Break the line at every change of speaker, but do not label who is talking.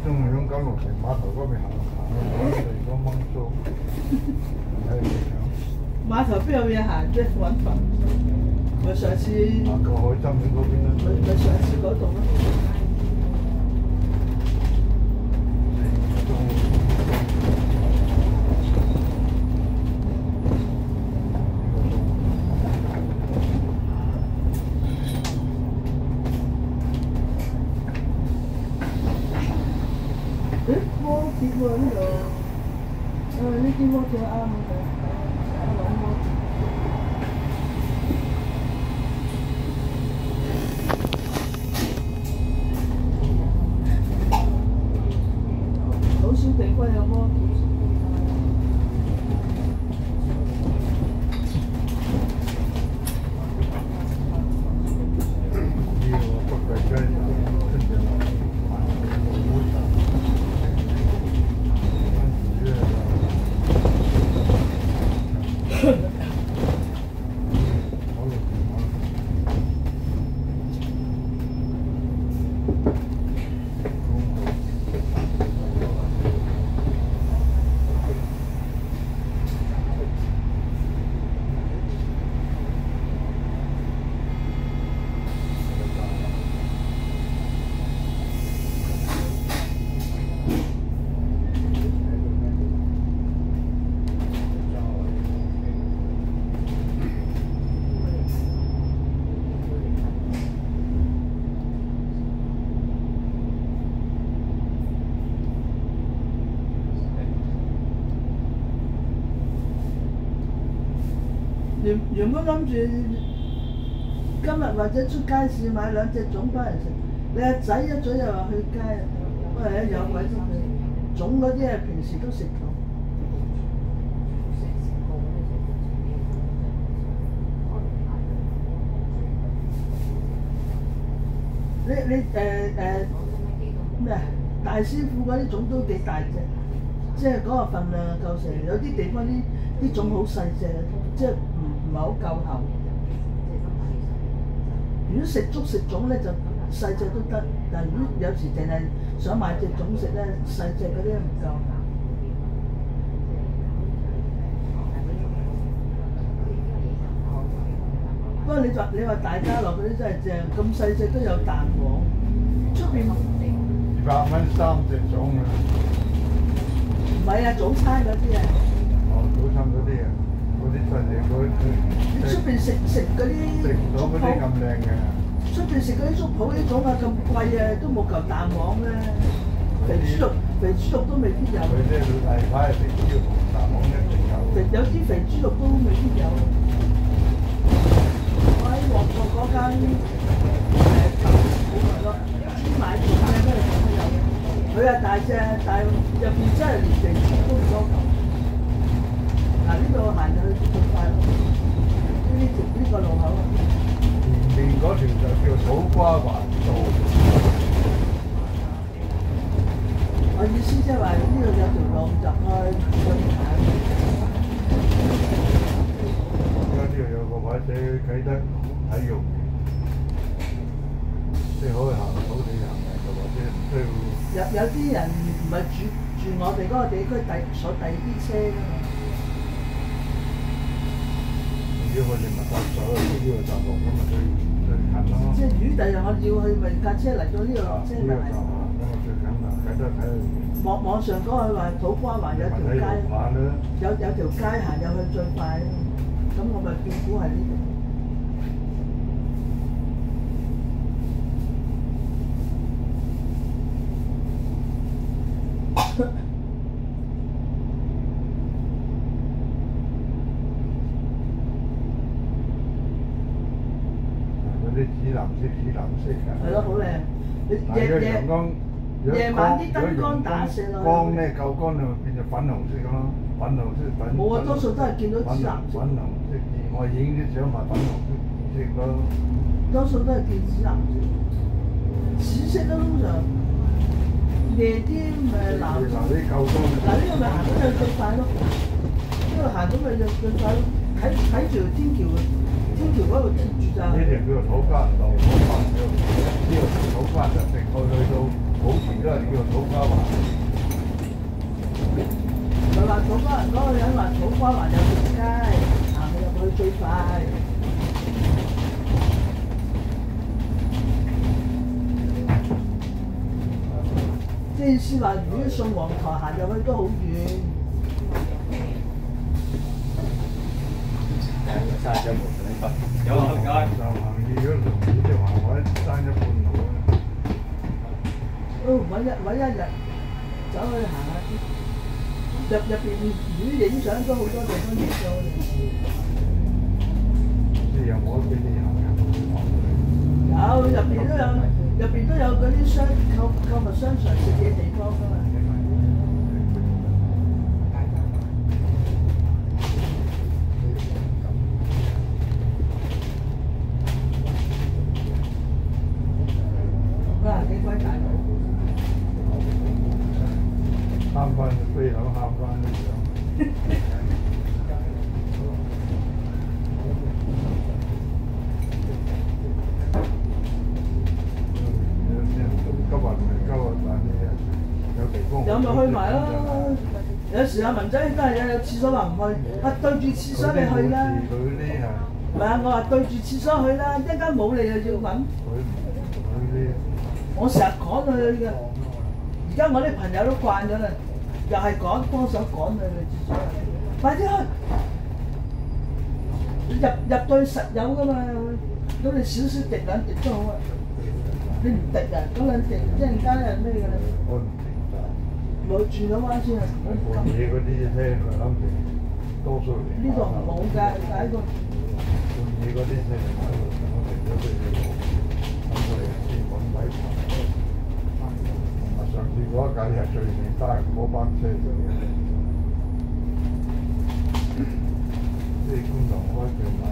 中意響九龍城碼頭嗰邊行嗰地方掹租，睇幾長。
碼頭邊有嘢行啫？揾份。咪上次。
行過海心苑嗰邊啦。
咪上次嗰度咯。摩鐵喎呢度，呢啲摩鐵啱嘅，兩摩鐵。好少地方有摩鐵。原本諗住今日或者出街市買兩隻粽翻嚟食，你阿仔一早又話去街啊，不過有鬼先去。粽嗰啲係平時都食到。你咩大師傅嗰啲粽都幾大隻，即係嗰個份量夠食。有啲地方啲粽好細隻，即係唔係好夠厚。如果食粥食粽咧就細隻都得，但係如果有時淨係想買隻粽食咧，細隻嗰啲唔夠。不過你話大家樂嗰啲真係正，咁細隻都有蛋黃，出邊
200蚊3隻粽啊！
唔係啊，早餐嗰啲啊。
哦，早餐嗰啲啊，嗰啲真係
你出邊食嗰啲
食唔到嗰啲咁靚嘅。
出邊食嗰啲粥鋪啲粽啊咁貴啊，都冇嚿蛋黃咧。肥豬肉都未必有。
佢啲例牌係肥豬肉同蛋黃一定有。
有啲肥豬肉都未必有。我喺旺角嗰間舊鋪嗰個專賣粽咧，都係咁有。佢係大隻，但係入邊真係連肥豬都唔多嚿。嗱呢度行入去最快咯，呢個路口。
前面嗰條就叫土瓜灣道。
我意思即係話呢度有條路入去嗰邊行。
而家呢度有個位寫啟德體育園，即係可以行土地行嘅，或者唔需要。
有啲人唔係住我哋嗰個地區坐第二啲車㗎嘛。
如果我哋咪搭咗呢個站落咁咪最近咯。
即係如果第日我要去咪架車嚟到呢度落車咪係。
咁啊最近啦，啟德體育園。
網上嗰個話土瓜灣有條街，有條街行入去最快，咁我咪見估係呢度。
啲紫藍色㗎。
係咯，好靚。夜晚啲燈光打射落去。
光咧夠光就變咗粉紅色咁咯，粉紅色粉。
冇啊，多數都係見到紫藍色。
粉紅色，我影啲相咪粉紅色紫色咯。
多數都係見紫藍色。紫色都通常夜啲咪藍。
嗱啲夠光。
嗱呢個咪行到就最快咯，呢個行到咪就最快咯，睇住天橋嗰度貼住咋。
呢條叫做土瓜道，呢條土瓜就直去到保持都係叫土瓜灣。
佢話土瓜嗰個人話土瓜灣有條街，行入去最快。即係意思話，如果送皇台行入去都好遠。
山咗門你有行街。
就行二嗰條路，即係話我爭一半路啊！
揾一日走去行下啲，入邊如果影相都好多地方影咗。
即係有冇得俾你行嘅？
有入邊都有嗰啲購物商場食嘢地方㗎嘛。哇！幾鬼大佬！
慳翻飛樓，慳翻啲相。
有咪去埋咯？有時阿文仔都係有廁所話唔去，對住廁所你去啦。唔係啊，我話對住廁所去啦，一間冇你又要揾。我成日趕佢嘅，而家我啲朋友都慣咗啦，又係幫手趕佢去廁所，快啲去！入對實有㗎嘛，咁你少少滴兩滴都好啊。你唔滴啊，嗰兩滴一陣間係咩㗎啦？冇轉咗彎先啊！
半夜嗰啲聽佢諗住多數嚟。
呢度冇㗎，喺個。
半夜嗰啲聽我停咗佢哋咁佢哋先揾位爬。上次嗰一架係最尾單嗰班車嚟嘅，即係觀塘開最慢。